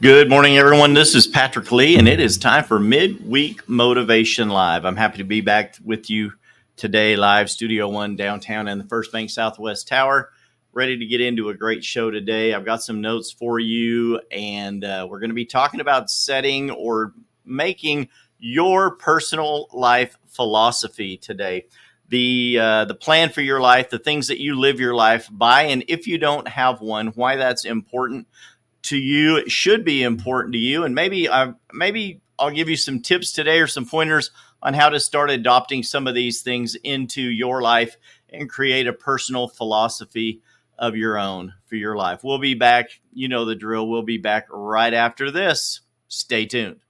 Good morning, everyone. This is Patrick Lee, and it is time for Midweek Motivation Live. I'm happy to be back with you today, live Studio One downtown in the First Bank Southwest Tower. Ready to get into a great show today. I've got some notes for you, and we're going to be talking about setting or making your personal life philosophy today. The plan for your life, the things that you live your life by, and if you don't have one, why that's important to you. It should be important to you, and maybe I'll give you some tips today or some pointers on how to start adopting some of these things into your life and create a personal philosophy of your own for your life. We'll be back. You know the drill. We'll be back right after this. Stay tuned.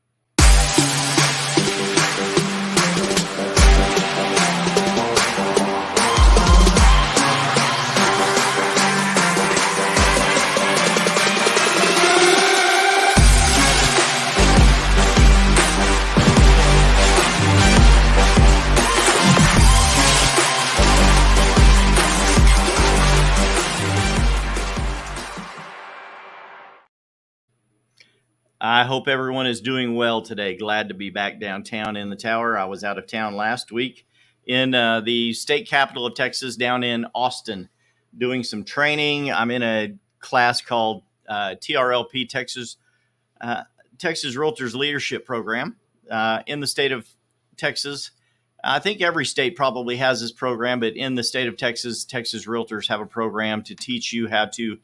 I hope everyone is doing well today. Glad to be back downtown in the tower. I was out of town last week in the state capital of Texas, down in Austin, doing some training. I'm in a class called TRLP, Texas Realtors Leadership Program in the state of Texas. I think every state probably has this program, but in the state of Texas, Texas Realtors have a program to teach you how to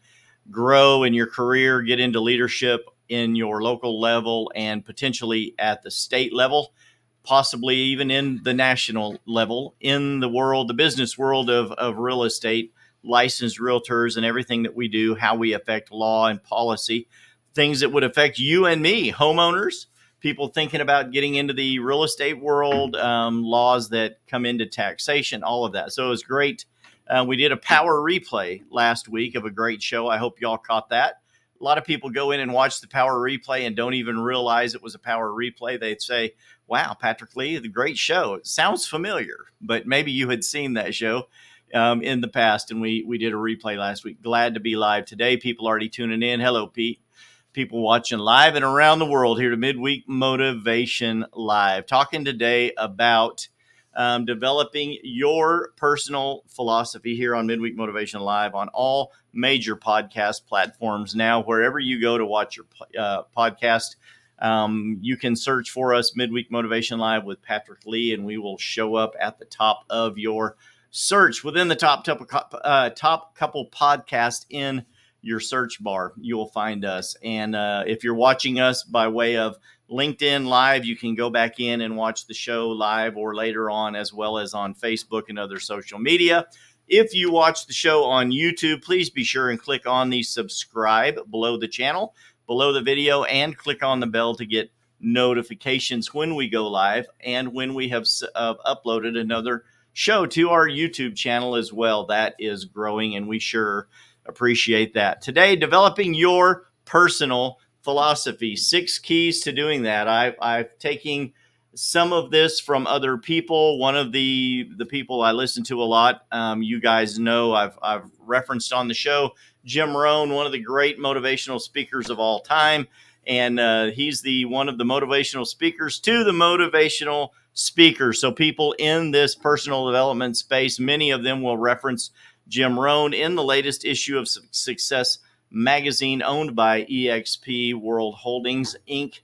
grow in your career, get into leadership in your local level and potentially at the state level, possibly even in the national level, in the world, the business world of real estate, licensed realtors and everything that we do, how we affect law and policy, things that would affect you and me, homeowners, people thinking about getting into the real estate world, laws that come into taxation, all of that. So it was great. We did a power replay last week of a great show. I hope y'all caught that. A lot of people go in and watch the power replay and don't even realize it was a power replay. They'd say, wow, Patrick Lee, the great show. It sounds familiar, but maybe you had seen that show in the past, and we did a replay last week. Glad to be live today. People already tuning in. Hello, Pete. People watching live and around the world here to Midweek Motivation Live. Talking today about developing your personal philosophy here on Midweek Motivation Live on all major podcast platforms. Now, wherever you go to watch your podcast, you can search for us, Midweek Motivation Live with Patrick Lee, and we will show up at the top of your search. Within the top couple podcasts in your search bar, you will find us. And if you're watching us by way of LinkedIn Live, you can go back in and watch the show live or later on, as well as on Facebook and other social media. If you watch the show on YouTube, please be sure and click on the subscribe below the channel, below the video, and click on the bell to get notifications when we go live and when we have uploaded another show to our YouTube channel as well. That is growing, and we sure appreciate that. Today, developing your personal philosophy, 6 keys to doing that. I've taken some of this from other people. One of the people I listen to a lot, you guys know, I've referenced on the show, Jim Rohn, one of the great motivational speakers of all time. And he's one of the motivational speakers to the motivational speakers. So people in this personal development space, many of them will reference Jim Rohn in the latest issue of Success magazine, owned by eXp World Holdings, Inc.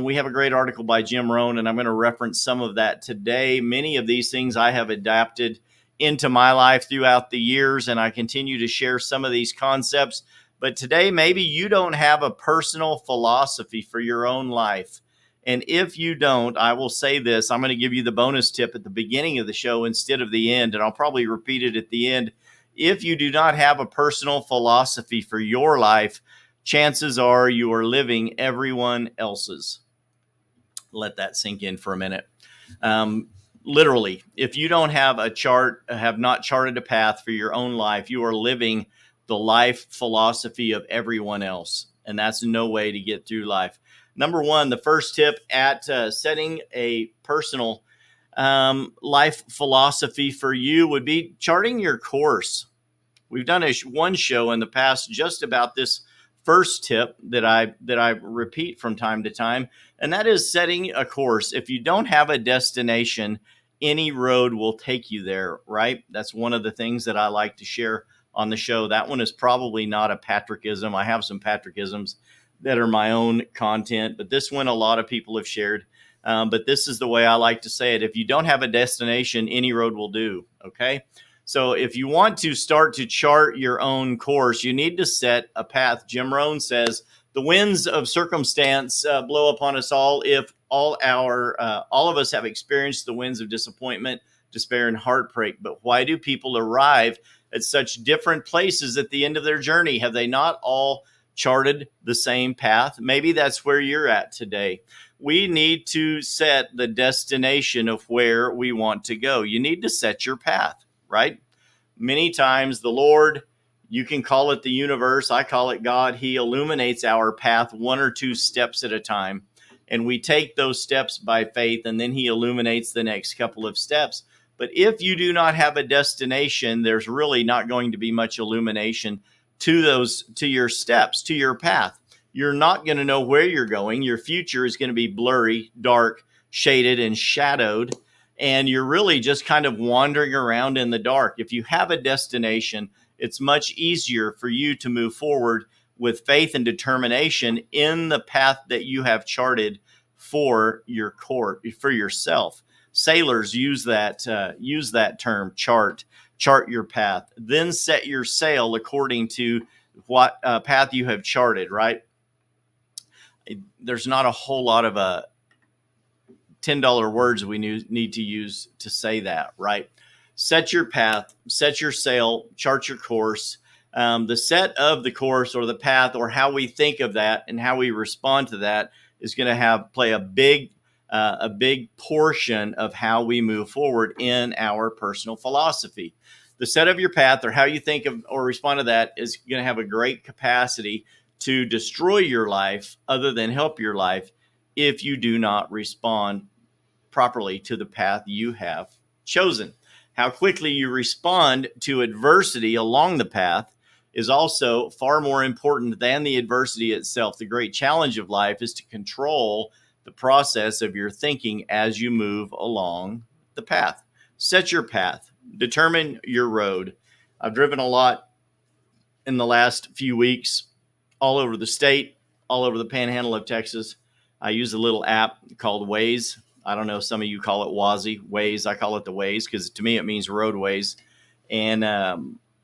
We have a great article by Jim Rohn, and I'm going to reference some of that today. Many of these things I have adapted into my life throughout the years, and I continue to share some of these concepts. But today, maybe you don't have a personal philosophy for your own life. And if you don't, I will say this. I'm going to give you the bonus tip at the beginning of the show instead of the end, and I'll probably repeat it at the end. If you do not have a personal philosophy for your life, chances are you are living everyone else's. Let that sink in for a minute. Literally, if you don't have a chart, have not charted a path for your own life, you are living the life philosophy of everyone else. And that's no way to get through life. Number one, the first tip at setting a personal life philosophy for you would be charting your course. We've done one show in the past just about this first tip that I repeat from time to time, and that is setting a course. If you don't have a destination, any road will take you there, right? That's one of the things that I like to share on the show. That one is probably not a Patrickism. I have some Patrickisms that are my own content, but this one a lot of people have shared. But this is the way I like to say it. If you don't have a destination, any road will do. Okay. So if you want to start to chart your own course, you need to set a path. Jim Rohn says the winds of circumstance blow upon us all. If all of us have experienced the winds of disappointment, despair, and heartbreak. But why do people arrive at such different places at the end of their journey? Have they not all charted the same path? Maybe that's where you're at today. We need to set the destination of where we want to go. You need to set your path, right? Many times the Lord, you can call it the universe, I call it God, he illuminates our path one or two steps at a time. And we take those steps by faith, and then he illuminates the next couple of steps. But if you do not have a destination, there's really not going to be much illumination to your steps, to your path. You're not going to know where you're going. Your future is going to be blurry, dark, shaded, and shadowed. And you're really just kind of wandering around in the dark. If you have a destination, it's much easier for you to move forward with faith and determination in the path that you have charted for your court, for yourself. Sailors use that term, chart your path, then set your sail according to what path you have charted, right? There's not a whole lot of $10 words we need to use to say that, right? Set your path, set your sail, chart your course. The set of the course or the path, or how we think of that and how we respond to that, is going to play a big portion of how we move forward in our personal philosophy. The set of your path, or how you think of or respond to that, is going to have a great capacity to destroy your life other than help your life if you do not respond properly to the path you have chosen. How quickly you respond to adversity along the path is also far more important than the adversity itself. The great challenge of life is to control the process of your thinking as you move along the path. Set your path, determine your road. I've driven a lot in the last few weeks, all over the state, all over the panhandle of Texas. I use a little app called Waze. I don't know, some of you call it Wazy, Waze. I call it the Waze because to me it means roadways. And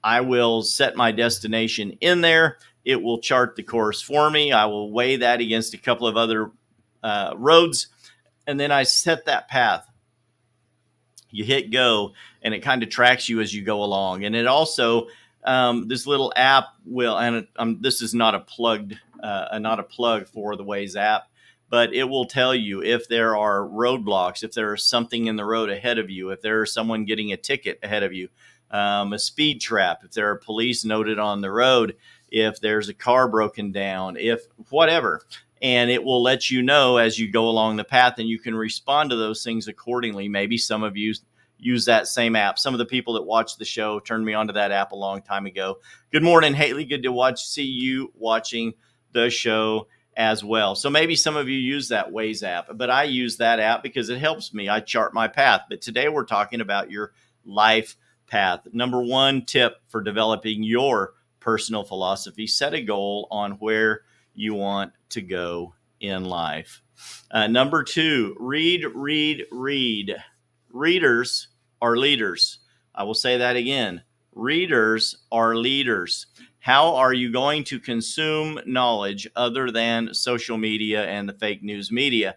I will set my destination in there. It will chart the course for me. I will weigh that against a couple of other roads, and then I set that path. You hit go, and it kind of tracks you as you go along. And it also, this little app will, and this is not a plug for the Waze app, but it will tell you if there are roadblocks, if there is something in the road ahead of you, if there is someone getting a ticket ahead of you, a speed trap, if there are police noted on the road, if there's a car broken down, if whatever. And it will let you know as you go along the path, and you can respond to those things accordingly. Maybe some of you use that same app. Some of the people that watch the show turned me onto that app a long time ago. Good morning, Haley. Good to see you watching the show as well. So maybe some of you use that Waze app, but I use that app because it helps me. I chart my path. But today we're talking about your life path. Number one tip for developing your personal philosophy: set a goal on where you want to go in life. Number two, read. Readers are leaders. I will say that again. Readers are leaders. How are you going to consume knowledge other than social media and the fake news media?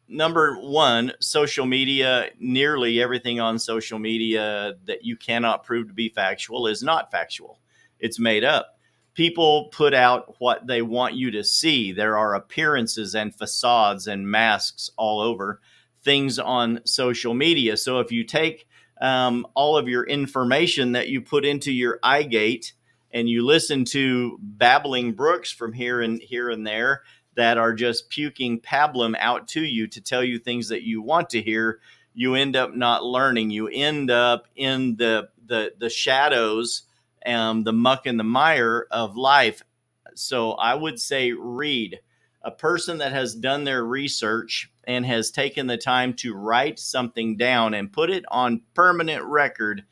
Number one, social media, nearly everything on social media that you cannot prove to be factual is not factual. It's made up. People put out what they want you to see. There are appearances and facades and masks all over things on social media. So if you take all of your information that you put into your eye gate and you listen to babbling brooks from here and there that are just puking pablum out to you to tell you things that you want to hear, you end up not learning. You end up in the shadows, the muck and the mire of life, So I would say read. A person that has done their research and has taken the time to write something down and put it on permanent record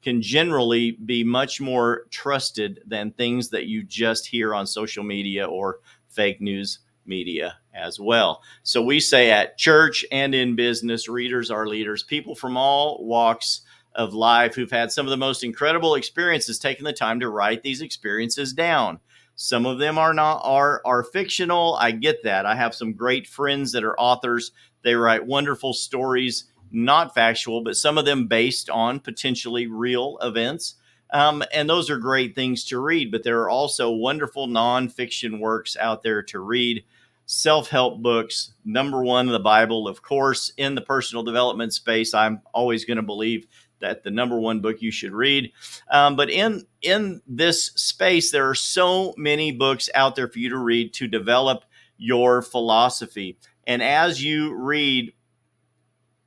can generally be much more trusted than things that you just hear on social media or fake news media as well. So we say at church and in business, readers are leaders. People from all walks of life who've had some of the most incredible experiences taking the time to write these experiences down. Some of them are fictional. I get that. I have some great friends that are authors. They write wonderful stories, not factual, but some of them based on potentially real events. And those are great things to read, but there are also wonderful nonfiction works out there to read. Self-help books, number one, the Bible, of course. In the personal development space, I'm always going to believe that the number one book you should read. But in this space, there are so many books out there for you to read to develop your philosophy. And as you read,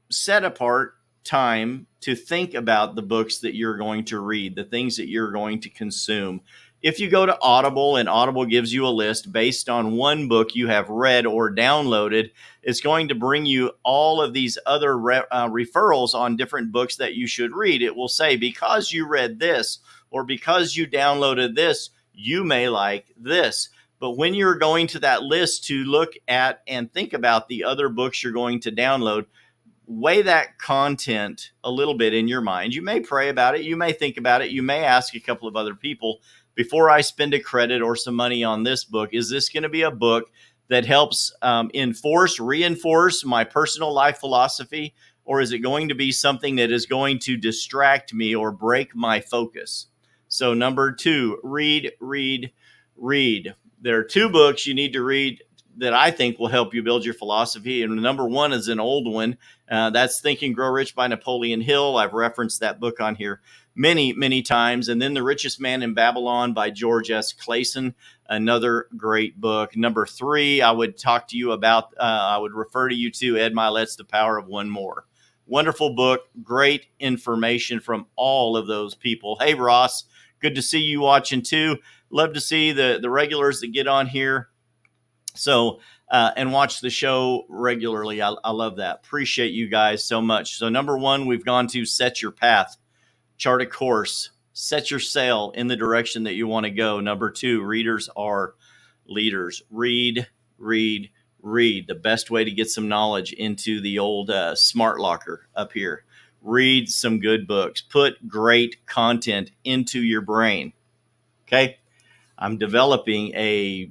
set apart time to think about the books that you're going to read, the things that you're going to consume. If you go to Audible and Audible gives you a list based on one book you have read or downloaded, it's going to bring you all of these other referrals on different books that you should read. It will say, because you read this or because you downloaded this, you may like this. But when you're going to that list to look at and think about the other books you're going to download, weigh that content a little bit in your mind. You may pray about it. You may think about it. You may ask a couple of other people, before I spend a credit or some money on this book, is this going to be a book that helps reinforce my personal life philosophy? Or is it going to be something that is going to distract me or break my focus? So number two, read, read, read. There are two books you need to read that I think will help you build your philosophy. And number one is an old one. That's Think and Grow Rich by Napoleon Hill. I've referenced that book on here many, many times. And then The Richest Man in Babylon by George S. Clason, another great book. Number three, I would talk to you about, I would refer to you to Ed Milet's The Power of One More. Wonderful book, great information from all of those people. Hey, Ross, good to see you watching too. Love to see the regulars that get on here. So, and watch the show regularly. I love that. Appreciate you guys so much. So number one, we've gone to set your path, chart a course, set your sail in the direction that you want to go. Number two, readers are leaders. Read, read, read. The best way to get some knowledge into the old smart locker up here. Read some good books. Put great content into your brain. Okay. I'm developing a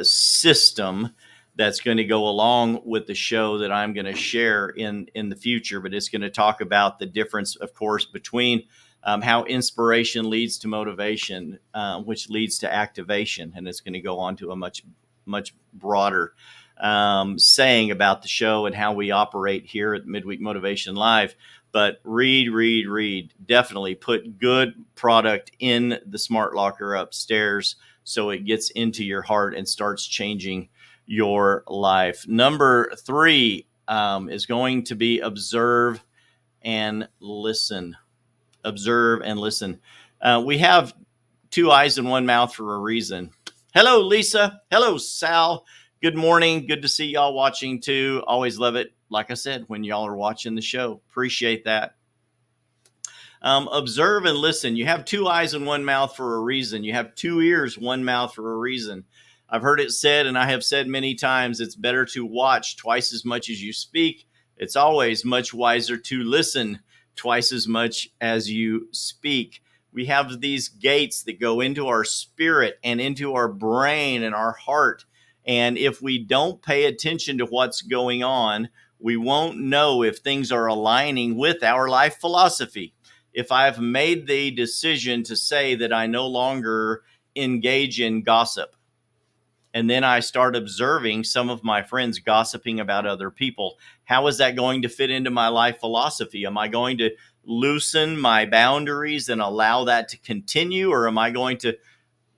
system that's going to go along with the show that I'm going to share in the future, but it's going to talk about the difference, of course, between how inspiration leads to motivation, which leads to activation. And it's going to go on to a much broader saying about the show and how we operate here at Midweek Motivation Live. But read, read, read. Definitely put good product in the smart locker upstairs so it gets into your heart and starts changing your life. Number three is going to be observe and listen. Observe and listen. We have two eyes and one mouth for a reason. Hello, Lisa. Hello, Sal. Good morning. Good to see y'all watching too. Always love it. Like I said, when y'all are watching the show, appreciate that. Observe and listen. You have two eyes and one mouth for a reason. You have two ears, one mouth for a reason. I've heard it said, and I have said many times, it's better to watch twice as much as you speak. It's always much wiser to listen twice as much as you speak. We have these gates that go into our spirit and into our brain and our heart. And if we don't pay attention to what's going on, we won't know if things are aligning with our life philosophy. If I've made the decision to say that I no longer engage in gossip, and then I start observing some of my friends gossiping about other people, how is that going to fit into my life philosophy? Am I going to loosen my boundaries and allow that to continue, or am I going to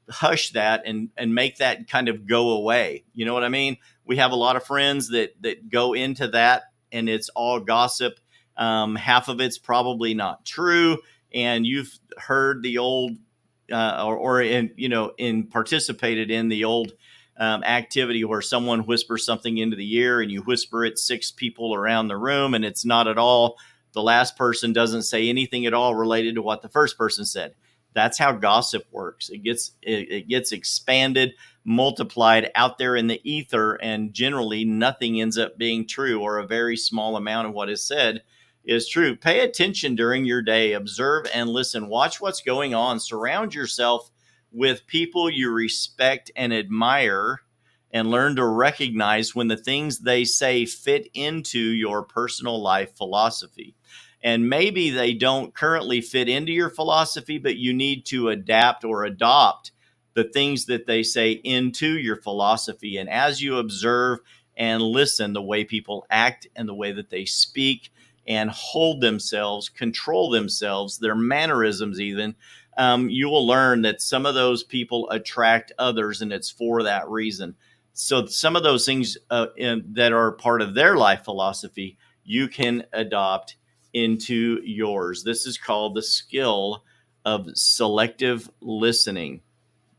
hush that and make that kind of go away? You know what I mean? We have a lot of friends that go into that and it's all gossip. Half of it's probably not true. And you've heard the old or in, in participated in the old activity where someone whispers something into the ear and you whisper it 6 people around the room, and it's not at all, the last person doesn't say anything at all related to what the first person said. That's how gossip works. It gets expanded, multiplied out there in the ether, and generally nothing ends up being true, or a very small amount of what is said is true. Pay attention during your day, observe and listen, watch what's going on, surround yourself with people you respect and admire, and learn to recognize when the things they say fit into your personal life philosophy. And maybe they don't currently fit into your philosophy, but you need to adapt or adopt the things that they say into your philosophy. And as you observe and listen, the way people act and the way that they speak and hold themselves, control themselves, their mannerisms, even, you will learn that some of those people attract others, and it's for that reason. So, some of those things that are part of their life philosophy, you can adopt into yours. This is called the skill of selective listening.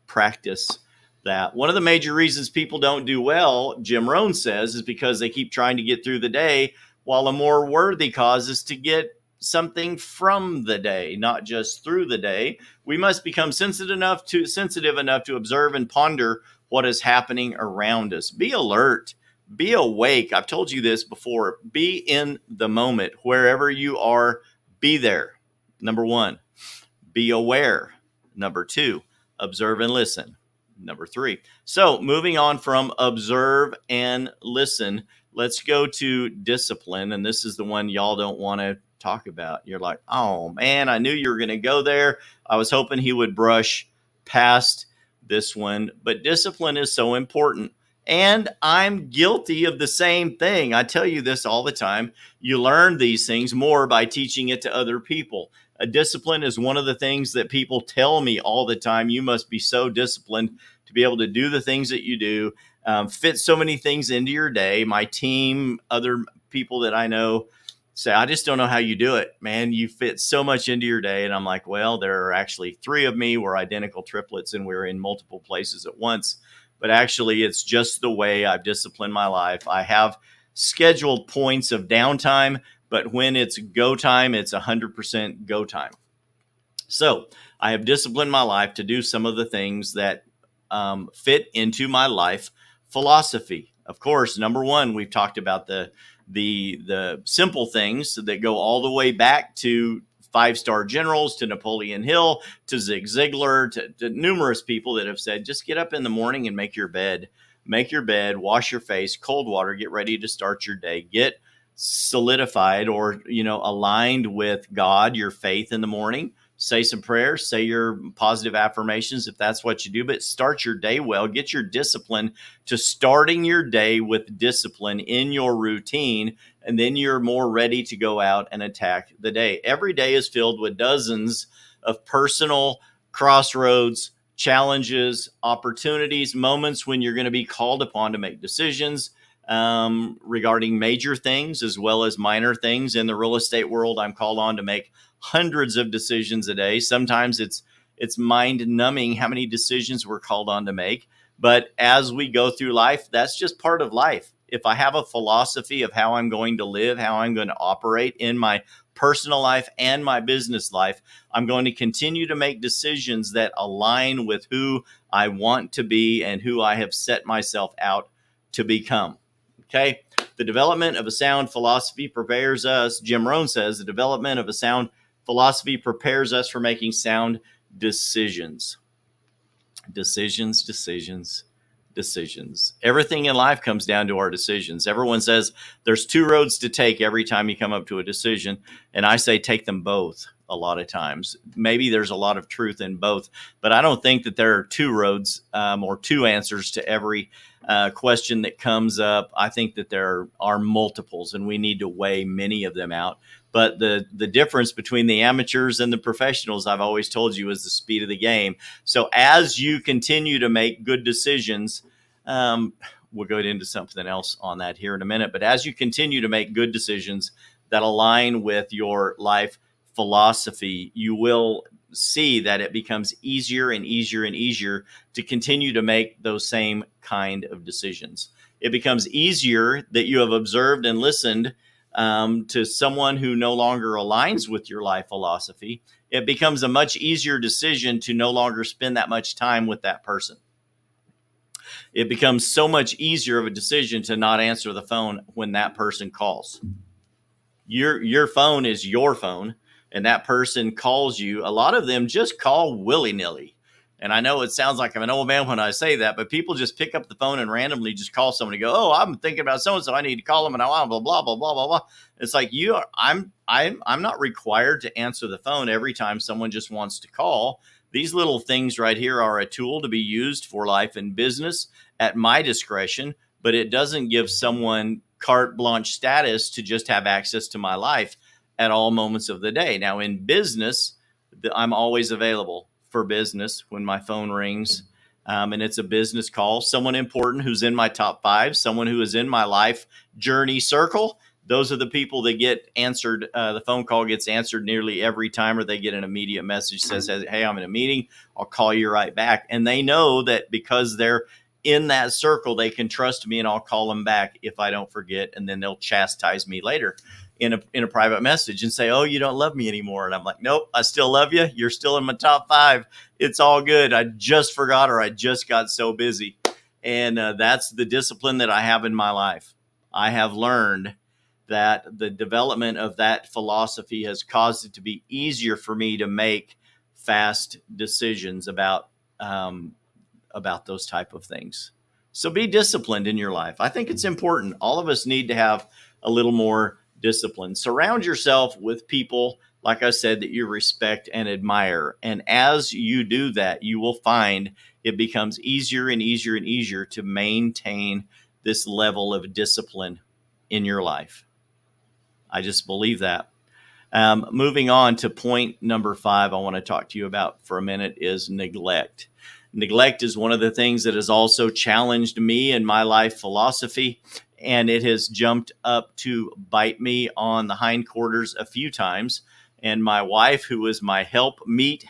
Practice that. One of the major reasons people don't do well, Jim Rohn says, is because they keep trying to get through the day, while a more worthy cause is to get something from the day, not just through the day. We must become sensitive enough to observe and ponder what is happening around us. Be alert. Be awake. I've told you this before. Be in the moment. Wherever you are, be there. Number one, be aware. Number two, observe and listen. Number three. So, moving on from observe and listen, let's go to discipline. And this is the one y'all don't want to talk about. You're like, oh man, I knew you were going to go there. I was hoping he would brush past this one. But discipline is so important. And I'm guilty of the same thing. I tell you this all the time. You learn these things more by teaching it to other people. A discipline is one of the things that people tell me all the time. You must be so disciplined to be able to do the things that you do, fit so many things into your day. My team, other people that I know say, I just don't know how you do it, man. You fit so much into your day. And I'm like, well, there are actually 3 of me. We're identical triplets and we're in multiple places at once. But actually, it's just the way I've disciplined my life. I have scheduled points of downtime, but when it's go time, it's 100% go time. So I have disciplined my life to do some of the things that fit into my life philosophy. Of course, number one, we've talked about the simple things that go all the way back to 5-star generals, to Napoleon Hill, to Zig Ziglar, to numerous people that have said, just get up in the morning and make your bed. Make your bed, wash your face, cold water, get ready to start your day. Get solidified or, aligned with God, your faith in the morning. Say some prayers, say your positive affirmations if that's what you do, but start your day well. Get your discipline to starting your day with discipline in your routine, and then you're more ready to go out and attack the day. Every day is filled with dozens of personal crossroads, challenges, opportunities, moments when you're going to be called upon to make decisions regarding major things as well as minor things. In the real estate world, I'm called on to make hundreds of decisions a day. Sometimes it's mind numbing how many decisions we're called on to make. But as we go through life, that's just part of life. If I have a philosophy of how I'm going to live, how I'm going to operate in my personal life and my business life, I'm going to continue to make decisions that align with who I want to be and who I have set myself out to become. Okay. The development of a sound philosophy prepares us. Jim Rohn says the development of a sound philosophy prepares us for making sound decisions. Decisions. Everything in life comes down to our decisions. Everyone says there's 2 roads to take every time you come up to a decision. And I say take them both a lot of times. Maybe there's a lot of truth in both, but I don't think that there are 2 roads or 2 answers to every question that comes up. I think that there are multiples and we need to weigh many of them out. But the difference between the amateurs and the professionals, I've always told you, is the speed of the game. So as you continue to make good decisions, we'll go into something else on that here in a minute. But as you continue to make good decisions that align with your life philosophy, you will see that it becomes easier and easier and easier to continue to make those same kind of decisions. It becomes easier that you have observed and listened to someone who no longer aligns with your life philosophy. It becomes a much easier decision to no longer spend that much time with that person. It becomes so much easier of a decision to not answer the phone when that person calls. Your phone is your phone, and that person calls you. A lot of them just call willy-nilly. And I know it sounds like I'm an old man when I say that, but people just pick up the phone and randomly just call someone and go, "Oh, I'm thinking about so and so. I need to call them, and I want blah blah blah blah blah blah." It's like I'm not required to answer the phone every time someone just wants to call. These little things right here are a tool to be used for life and business at my discretion, but it doesn't give someone carte blanche status to just have access to my life at all moments of the day. Now, in business, I'm always available for business when my phone rings, and it's a business call, someone important who's in my top 5, someone who is in my life journey circle. Those are the people that get answered. The phone call gets answered nearly every time, or they get an immediate message that says, "Hey, I'm in a meeting. I'll call you right back." And they know that because they're in that circle, they can trust me, and I'll call them back if I don't forget. And then they'll chastise me later in a private message and say, "Oh, you don't love me anymore." And I'm like, "Nope, I still love you. You're still in my top 5. It's all good. I just forgot, or I just got so busy." And that's the discipline that I have in my life. I have learned that the development of that philosophy has caused it to be easier for me to make fast decisions about those type of things. So be disciplined in your life. I think it's important. All of us need to have a little more discipline. Surround yourself with people, like I said, that you respect and admire. And as you do that, you will find it becomes easier and easier and easier to maintain this level of discipline in your life. I just believe that. Moving on to point number 5, I want to talk to you about for a minute is neglect. Neglect is one of the things that has also challenged me in my life philosophy, and it has jumped up to bite me on the hindquarters a few times. And my wife, who is my helpmate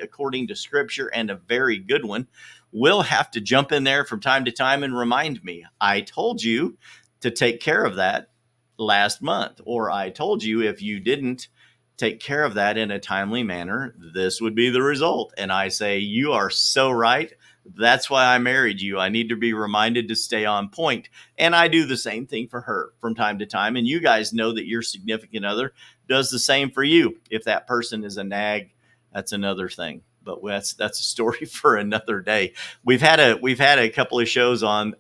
according to scripture, and a very good one, will have to jump in there from time to time and remind me, "I told you to take care of that last month," or "I told you if you didn't take care of that in a timely manner, this would be the result." And I say, "You are so right. That's why I married you. I need to be reminded to stay on point." And I do the same thing for her from time to time. And you guys know that your significant other does the same for you. If that person is a nag, that's another thing. But that's a story for another day. We've had a couple of shows on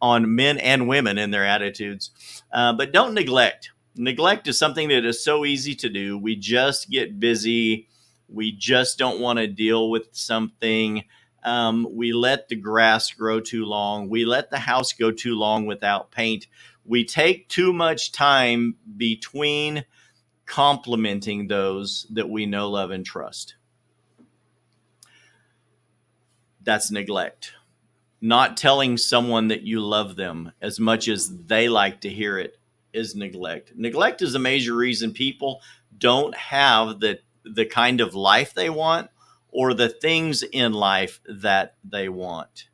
men and women and their attitudes. But don't neglect. Neglect is something that is so easy to do. We just get busy. We just don't want to deal with something. We let the grass grow too long. We let the house go too long without paint. We take too much time between complimenting those that we know, love, and trust. That's neglect. Not telling someone that you love them as much as they like to hear it is neglect. Neglect is a major reason people don't have the kind of life they want or the things in life that they want.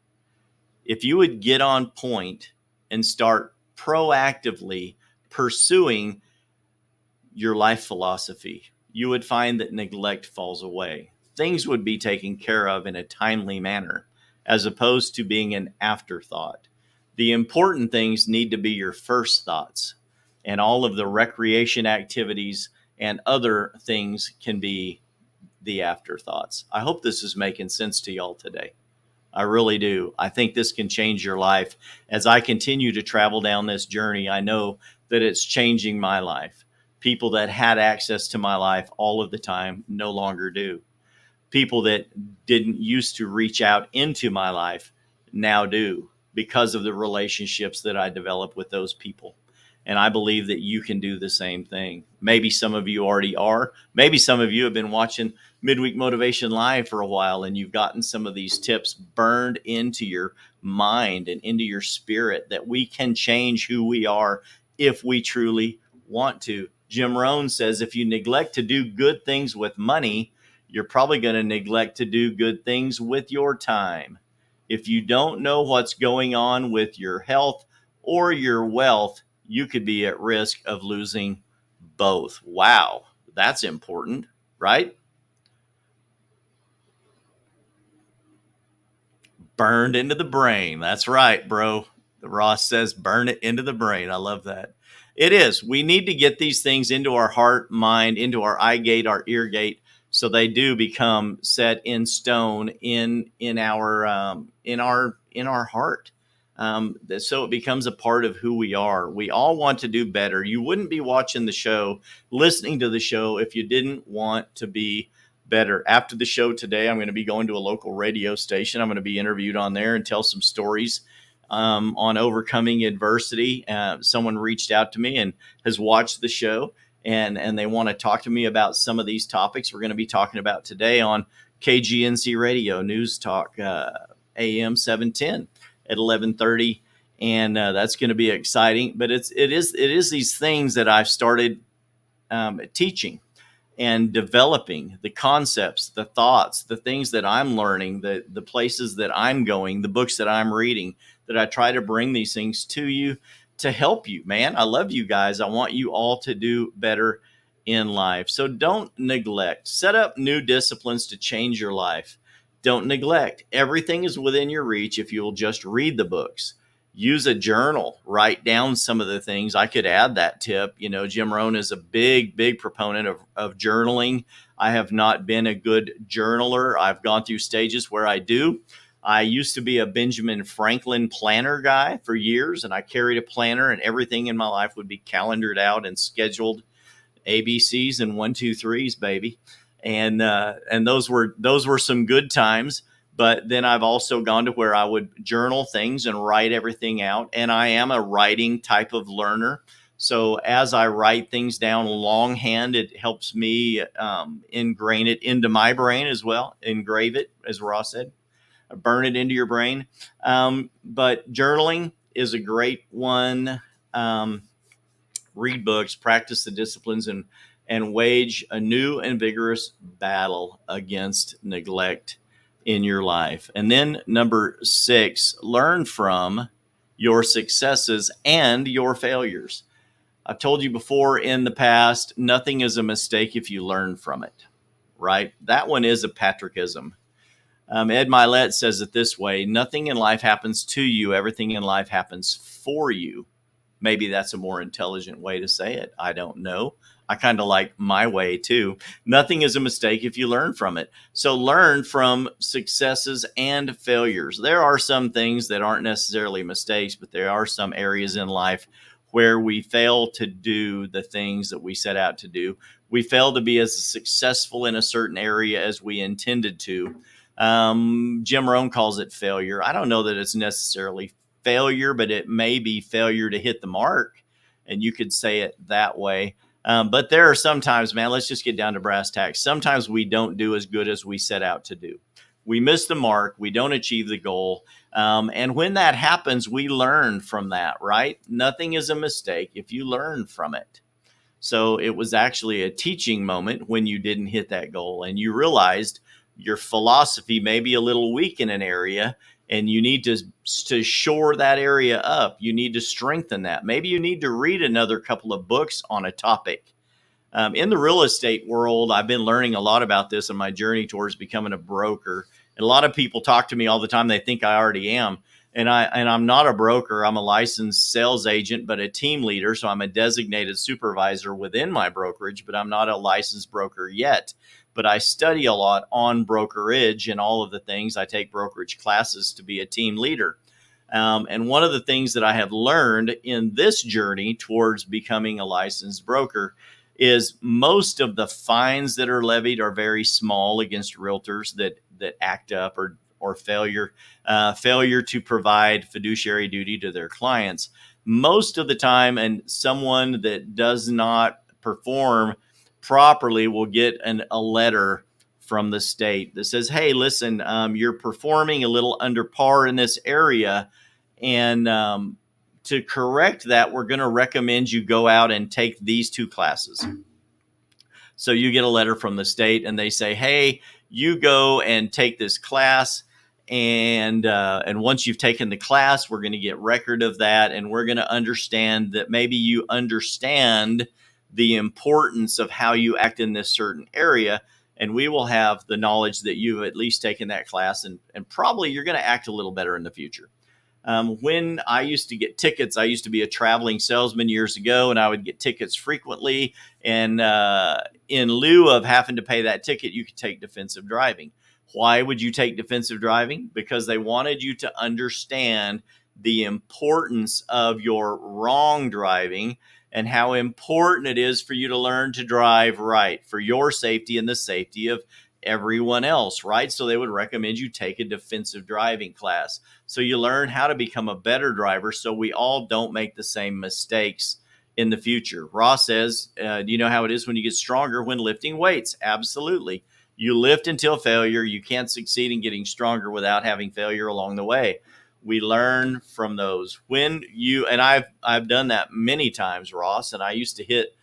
If you would get on point and start proactively pursuing your life philosophy, you would find that neglect falls away. Things would be taken care of in a timely manner, as opposed to being an afterthought. The important things need to be your first thoughts, and all of the recreation activities and other things can be the afterthoughts. I hope this is making sense to y'all today. I really do. I think this can change your life. As I continue to travel down this journey, I know that it's changing my life. People that had access to my life all of the time no longer do. People that didn't used to reach out into my life now do, because of the relationships that I developed with those people. And I believe that you can do the same thing. Maybe some of you already are. Maybe some of you have been watching Midweek Motivation Live for a while, and you've gotten some of these tips burned into your mind and into your spirit, that we can change who we are if we truly want to. Jim Rohn says, if you neglect to do good things with money, you're probably going to neglect to do good things with your time. If you don't know what's going on with your health or your wealth, you could be at risk of losing both. Wow, that's important, right? Burned into the brain. That's right, bro. The Ross says, burn it into the brain. I love that. It is. We need to get these things into our heart, mind, into our eye gate, our ear gate, so they do become set in stone in our heart. So it becomes a part of who we are. We all want to do better. You wouldn't be watching the show, listening to the show, if you didn't want to be better. After the show today, I'm going to be going to a local radio station. I'm going to be interviewed on there and tell some stories on overcoming adversity. Someone reached out to me and has watched the show, and they want to talk to me about some of these topics we're going to be talking about today on KGNC Radio News Talk AM 710 at 11:30, and that's going to be exciting. But it is these things that I've started teaching and developing, the concepts, the thoughts, the things that I'm learning, the places that I'm going, the books that I'm reading, that I try to bring these things to you to help you, man. I love you guys. I want you all to do better in life. So don't neglect. Set up new disciplines to change your life. Don't neglect. Everything is within your reach if you'll just read the books. Use a journal, write down some of the things. I could add that tip. Jim Rohn is a big proponent of journaling. I have not been a good journaler. I've gone through stages where I do. I used to be a Benjamin Franklin planner guy for years, and I carried a planner, and everything in my life would be calendared out and scheduled. ABCs and 1, 2, 3s, baby. And those were some good times. But then I've also gone to where I would journal things and write everything out. And I am a writing type of learner. So as I write things down longhand, it helps me ingrain it into my brain as well. Engrave it, as Ross said, burn it into your brain. But journaling is a great one. Read books, practice the disciplines, and wage a new and vigorous battle against neglect in your life. And then number 6, learn from your successes and your failures. I've told you before in the past, nothing is a mistake if you learn from it, right? That one is a Patrickism. Ed Milet says it this way: nothing in life happens to you, everything in life happens for you. Maybe that's a more intelligent way to say it. I don't know. I kind of like my way too. Nothing is a mistake if you learn from it. So learn from successes and failures. There are some things that aren't necessarily mistakes, but there are some areas in life where we fail to do the things that we set out to do. We fail to be as successful in a certain area as we intended to. Jim Rohn calls it failure. I don't know that it's necessarily failure, but it may be failure to hit the mark, and you could say it that way. But there are sometimes, man, let's just get down to brass tacks. Sometimes we don't do as good as we set out to do. We miss the mark. We don't achieve the goal. And when that happens, we learn from that, right? Nothing is a mistake if you learn from it. So it was actually a teaching moment when you didn't hit that goal and you realized your philosophy may be a little weak in an area, and you need to shore that area up. You need to strengthen that. Maybe you need to read another couple of books on a topic. In the real estate world, I've been learning a lot about this in my journey towards becoming a broker. And a lot of people talk to me all the time. They think I already am. And I'm not a broker. I'm a licensed sales agent, but a team leader. So I'm a designated supervisor within my brokerage, but I'm not a licensed broker yet. But I study a lot on brokerage and all of the things. I take brokerage classes to be a team leader. And one of the things that I have learned in this journey towards becoming a licensed broker is most of the fines that are levied are very small against realtors that act up or failure to provide fiduciary duty to their clients. Most of the time, and someone that does not perform properly will get a letter from the state that says, hey, listen, you're performing a little under par in this area, and to correct that, we're going to recommend you go out and take these 2 classes. So you get a letter from the state and they say, hey, you go and take this class. And once you've taken the class, we're going to get record of that. And we're going to understand that maybe you understand the importance of how you act in this certain area. And we will have the knowledge that you've at least taken that class, and probably you're going to act a little better in the future. When I used to get tickets, I used to be a traveling salesman years ago, and I would get tickets frequently. And in lieu of having to pay that ticket, you could take defensive driving. Why would you take defensive driving? Because they wanted you to understand the importance of your wrong driving and how important it is for you to learn to drive right for your safety and the safety of everyone else, right? So they would recommend you take a defensive driving class. So you learn how to become a better driver so we all don't make the same mistakes in the future. Ross says, do you know how it is when you get stronger when lifting weights? Absolutely. You lift until failure. You can't succeed in getting stronger without having failure along the way. We learn from those. When you, and I've done that many times, Ross, and I used to hit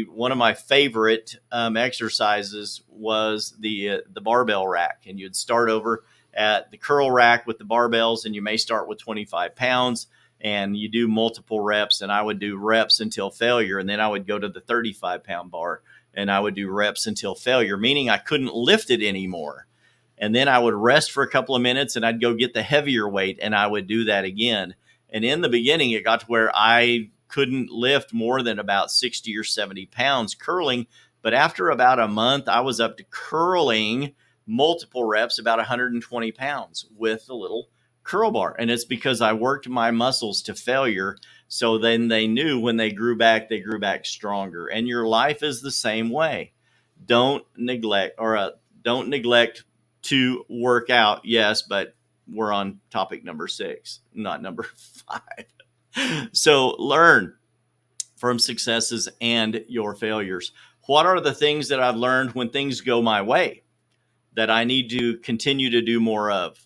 one of my favorite exercises was the barbell rack, and you'd start over at the curl rack with the barbells, and you may start with 25 pounds, and you do multiple reps. And I would do reps until failure, and then I would go to the 35-pound bar, and I would do reps until failure, meaning I couldn't lift it anymore. And then I would rest for a couple of minutes, and I'd go get the heavier weight, and I would do that again. And in the beginning, it got to where I couldn't lift more than about 60 or 70 pounds curling. But after about a month, I was up to curling multiple reps, about 120 pounds with a little curl bar. And it's because I worked my muscles to failure. So then they knew when they grew back stronger. And your life is the same way. Don't neglect to work out. Yes, but we're on topic number 6, not number 5. So learn from successes and your failures. What are the things that I've learned when things go my way that I need to continue to do more of?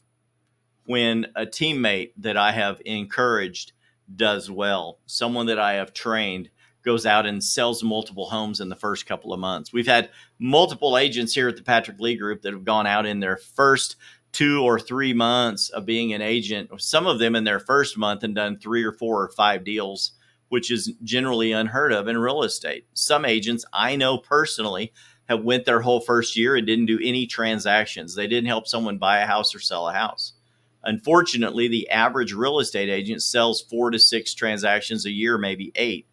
When a teammate that I have encouraged does well, someone that I have trained goes out and sells multiple homes in the first couple of months. We've had multiple agents here at the Patrick Lee Group that have gone out in their first 2 or 3 months of being an agent, some of them in their first month, and done 3 or 4 or 5 deals, which is generally unheard of in real estate. Some agents I know personally have went their whole first year and didn't do any transactions. They didn't help someone buy a house or sell a house. Unfortunately, the average real estate agent sells 4 to 6 transactions a year, maybe 8.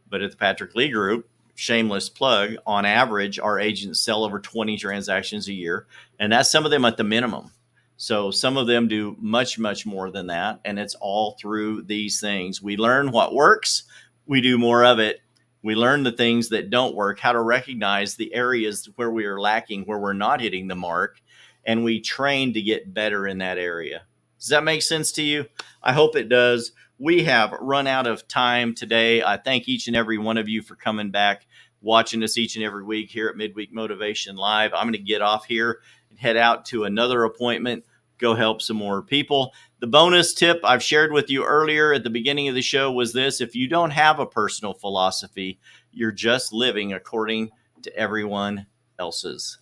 But at the Patrick Lee Group, shameless plug, on average, our agents sell over 20 transactions a year, and that's some of them at the minimum. So some of them do much, much more than that, and it's all through these things. We learn what works, we do more of it. We learn the things that don't work, how to recognize the areas where we are lacking, where we're not hitting the mark, and we train to get better in that area. Does that make sense to you? I hope it does. We have run out of time today. I thank each and every one of you for coming back, watching us each and every week here at Midweek Motivation Live. I'm going to get off here and head out to another appointment, go help some more people. The bonus tip I've shared with you earlier at the beginning of the show was this: if you don't have a personal philosophy, you're just living according to everyone else's.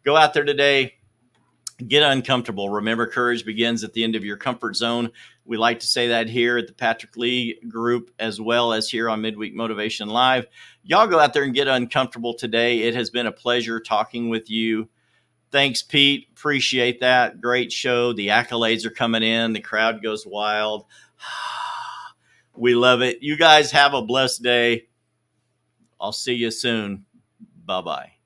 Go out there today. Get uncomfortable. Remember, courage begins at the end of your comfort zone. We like to say that here at the Patrick Lee Group, as well as here on Midweek Motivation Live. Y'all go out there and get uncomfortable today. It has been a pleasure talking with you. Thanks, Pete. Appreciate that. Great show. The accolades are coming in. The crowd goes wild. We love it. You guys have a blessed day. I'll see you soon. Bye-bye.